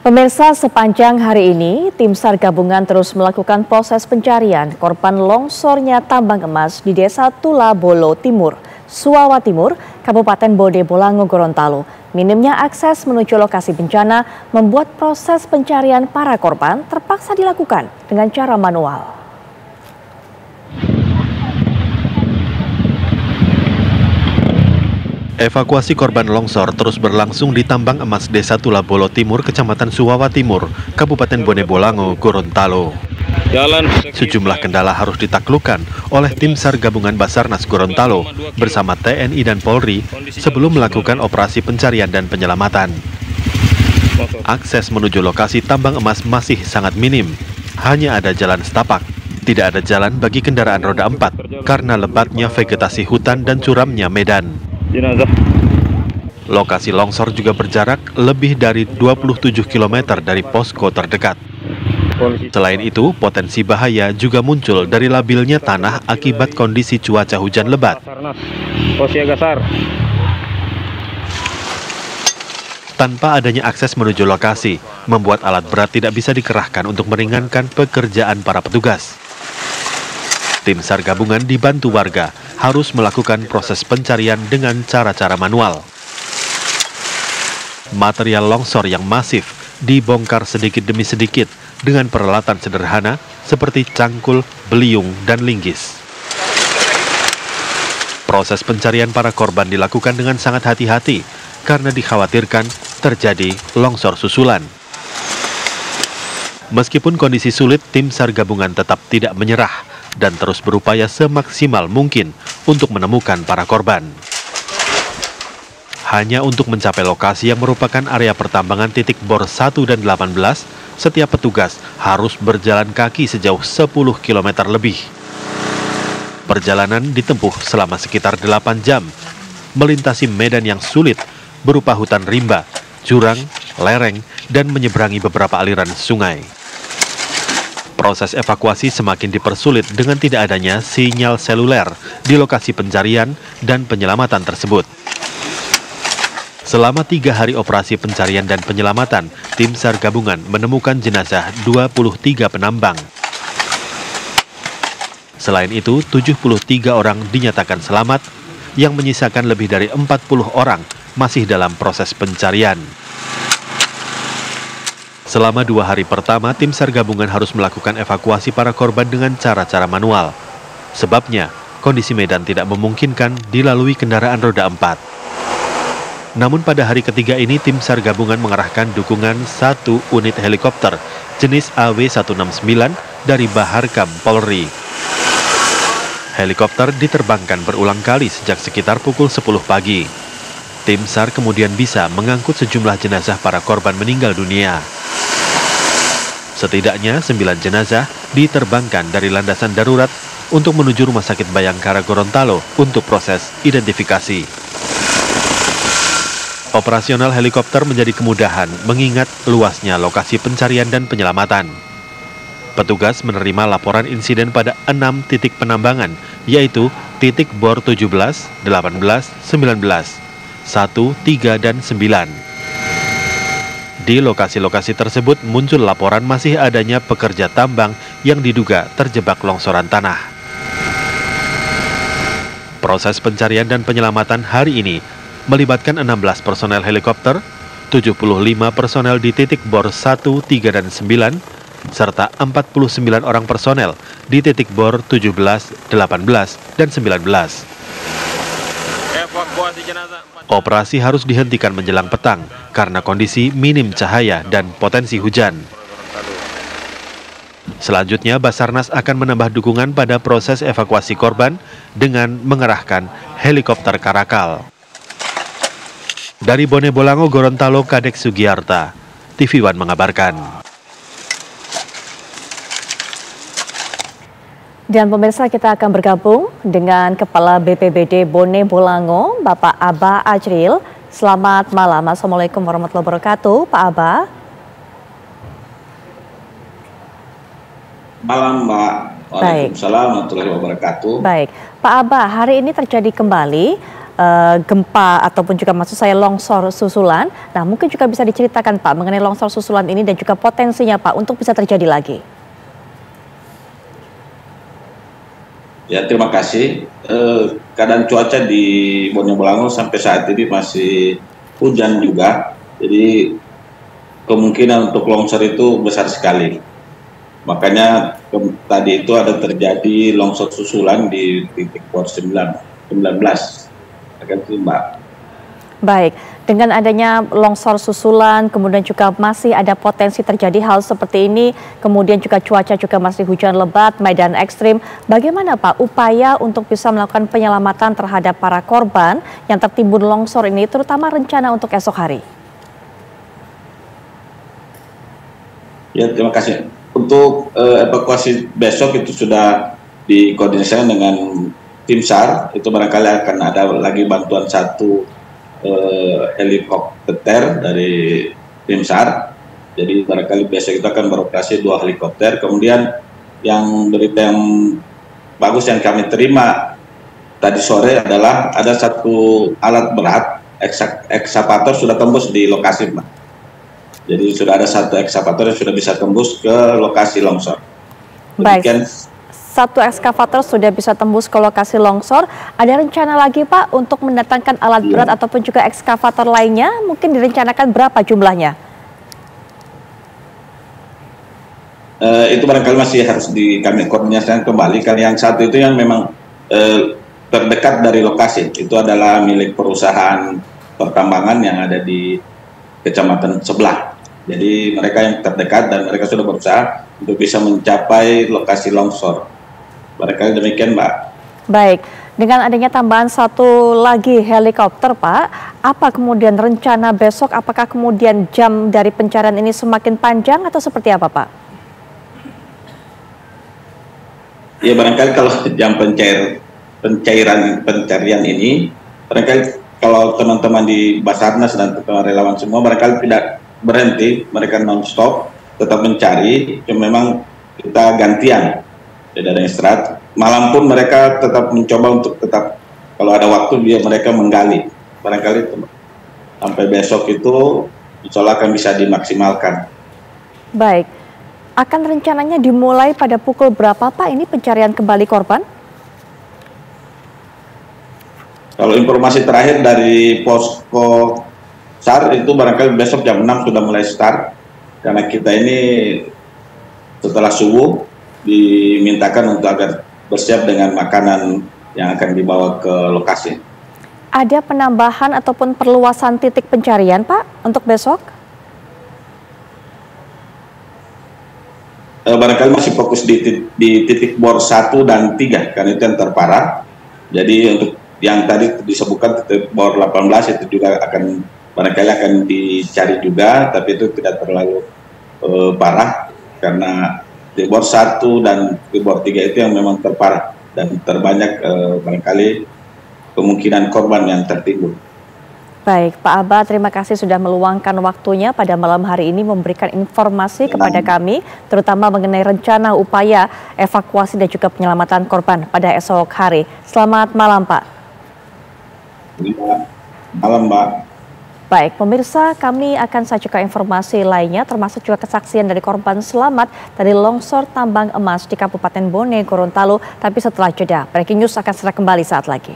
Pemirsa, sepanjang hari ini, tim SAR gabungan terus melakukan proses pencarian korban longsornya tambang emas di Desa Tulabolo Timur, Suawa Timur, Kabupaten Bode Bolango, Gorontalo. Minimnya akses menuju lokasi bencana membuat proses pencarian para korban terpaksa dilakukan dengan cara manual. Evakuasi korban longsor terus berlangsung di tambang emas Desa Tulabolo Timur, Kecamatan Suawa Timur, Kabupaten Bode Bolango, Gorontalo. Sejumlah kendala harus ditaklukkan oleh tim SAR gabungan Basarnas Gorontalo bersama TNI dan Polri sebelum melakukan operasi pencarian dan penyelamatan. Akses menuju lokasi tambang emas masih sangat minim, hanya ada jalan setapak. Tidak ada jalan bagi kendaraan roda 4 karena lebatnya vegetasi hutan dan curamnya medan. Lokasi longsor juga berjarak lebih dari 27 km dari posko terdekat. Selain itu, potensi bahaya juga muncul dari labilnya tanah akibat kondisi cuaca hujan lebat. Tanpa adanya akses menuju lokasi, membuat alat berat tidak bisa dikerahkan untuk meringankan pekerjaan para petugas. Tim SAR gabungan dibantu warga harus melakukan proses pencarian dengan cara-cara manual. Material longsor yang masif dibongkar sedikit demi sedikit dengan peralatan sederhana seperti cangkul, beliung, dan linggis. Proses pencarian para korban dilakukan dengan sangat hati-hati karena dikhawatirkan terjadi longsor susulan. Meskipun kondisi sulit, tim SAR gabungan tetap tidak menyerah dan terus berupaya semaksimal mungkin untuk menemukan para korban. Hanya untuk mencapai lokasi yang merupakan area pertambangan titik bor 1 dan 18, setiap petugas harus berjalan kaki sejauh 10 km lebih. Perjalanan ditempuh selama sekitar 8 jam, melintasi medan yang sulit berupa hutan rimba, jurang, lereng, dan menyeberangi beberapa aliran sungai. Proses evakuasi semakin dipersulit dengan tidak adanya sinyal seluler di lokasi pencarian dan penyelamatan tersebut. Selama 3 hari operasi pencarian dan penyelamatan, tim SAR gabungan menemukan jenazah 23 penambang. Selain itu, 73 orang dinyatakan selamat, yang menyisakan lebih dari 40 orang masih dalam proses pencarian. Selama 2 hari pertama, tim SAR gabungan harus melakukan evakuasi para korban dengan cara-cara manual. Sebabnya, kondisi medan tidak memungkinkan dilalui kendaraan roda 4. Namun pada hari ketiga ini, tim SAR gabungan mengerahkan dukungan 1 unit helikopter jenis AW169 dari Baharkam Polri. Helikopter diterbangkan berulang kali sejak sekitar pukul 10 pagi. Tim SAR kemudian bisa mengangkut sejumlah jenazah para korban meninggal dunia. Setidaknya 9 jenazah diterbangkan dari landasan darurat untuk menuju Rumah Sakit Bayangkara Gorontalo untuk proses identifikasi. Operasional helikopter menjadi kemudahan mengingat luasnya lokasi pencarian dan penyelamatan. Petugas menerima laporan insiden pada 6 titik penambangan, yaitu titik bor 17, 18, 19, 1, 3, dan 9. Di lokasi-lokasi tersebut muncul laporan masih adanya pekerja tambang yang diduga terjebak longsoran tanah. Proses pencarian dan penyelamatan hari ini melibatkan 16 personel helikopter, 75 personel di titik bor 1, 3, dan 9, serta 49 orang personel di titik bor 17, 18, dan 19. Operasi harus dihentikan menjelang petang karena kondisi minim cahaya dan potensi hujan. Selanjutnya, Basarnas akan menambah dukungan pada proses evakuasi korban dengan mengerahkan helikopter Karakal. Dari Bone Bolango, Gorontalo, Kadek Sugiyarta, TV One mengabarkan. Dan pemirsa, kita akan bergabung dengan Kepala BPBD Bone Bolango, Bapak Aba Ajril. Selamat malam, Assalamualaikum warahmatullahi wabarakatuh, Pak Aba. Malam, Mbak. Waalaikumsalam warahmatullahi wabarakatuh. Baik, Pak Aba, hari ini terjadi kembali gempa ataupun juga maksud saya longsor susulan. Nah, mungkin juga bisa diceritakan Pak mengenai longsor susulan ini dan juga potensinya Pak untuk bisa terjadi lagi. Ya, terima kasih. Keadaan cuaca di Bone Bolango sampai saat ini masih hujan juga. Jadi kemungkinan untuk longsor itu besar sekali. Makanya tadi itu ada terjadi longsor susulan di titik bor 19. Akan itu, Mbak. Baik, dengan adanya longsor susulan, kemudian juga masih ada potensi terjadi hal seperti ini, kemudian juga cuaca juga masih hujan lebat, medan ekstrim. Bagaimana Pak upaya untuk bisa melakukan penyelamatan terhadap para korban yang tertimbun longsor ini, terutama rencana untuk esok hari? Ya, terima kasih. Untuk evakuasi besok itu sudah dikoordinasikan dengan tim SAR, itu barangkali akan ada lagi bantuan satu helikopter dari tim SAR. Jadi barangkali besok itu akan beroperasi 2 helikopter. Kemudian yang berita yang bagus yang kami terima tadi sore adalah ada satu alat berat, ekskavator sudah tembus di lokasi, Pak. Jadi sudah ada satu ekskavator yang sudah bisa tembus ke lokasi longsor. Baik, satu ekskavator sudah bisa tembus ke lokasi longsor. Ada rencana lagi Pak untuk mendatangkan alat berat ataupun juga ekskavator lainnya? Mungkin direncanakan berapa jumlahnya? Itu barangkali masih harus kami koordinasikan kembali. Karena yang satu itu yang memang terdekat dari lokasi, itu adalah milik perusahaan pertambangan yang ada di kecamatan sebelah. Jadi mereka yang terdekat dan mereka sudah berusaha untuk bisa mencapai lokasi longsor. Barangkali demikian, Mbak. Baik, dengan adanya tambahan satu lagi helikopter Pak, apa kemudian rencana besok? Apakah kemudian jam dari pencarian ini semakin panjang atau seperti apa Pak? Ya, barangkali kalau jam pencarian ini, barangkali kalau teman-teman di Basarnas dan teman relawan semua barangkali tidak berhenti, mereka non-stop tetap mencari, cuma memang kita gantian, tidak ada istirahat. Malam pun mereka tetap mencoba untuk tetap, kalau ada waktu mereka menggali. Barangkali sampai besok itu insya Allah akan bisa dimaksimalkan. Baik, akan rencananya dimulai pada pukul berapa Pak ini pencarian kembali korban? Kalau informasi terakhir dari posko SAR itu barangkali besok jam 6 sudah mulai start, karena kita ini setelah subuh dimintakan untuk agar bersiap dengan makanan yang akan dibawa ke lokasi. Ada penambahan ataupun perluasan titik pencarian Pak untuk besok? Barangkali masih fokus di titik bor 1 dan 3, karena itu yang terparah. Jadi untuk yang tadi disebutkan titik bor 18 itu juga barangkali akan dicari juga, tapi itu tidak terlalu parah, karena di bor 1 dan di bor 3 itu yang memang terparah dan terbanyak barangkali kemungkinan korban yang tertimbun. Baik, Pak Abah, terima kasih sudah meluangkan waktunya pada malam hari ini memberikan informasi kepada kami, terutama mengenai rencana upaya evakuasi dan juga penyelamatan korban pada esok hari. Selamat malam, Pak. Malam, Mbak. Baik, pemirsa, kami akan sajikan informasi lainnya termasuk juga kesaksian dari korban selamat dari longsor tambang emas di Kabupaten Bone, Gorontalo. Tapi setelah jeda, Breaking News akan segera kembali saat lagi.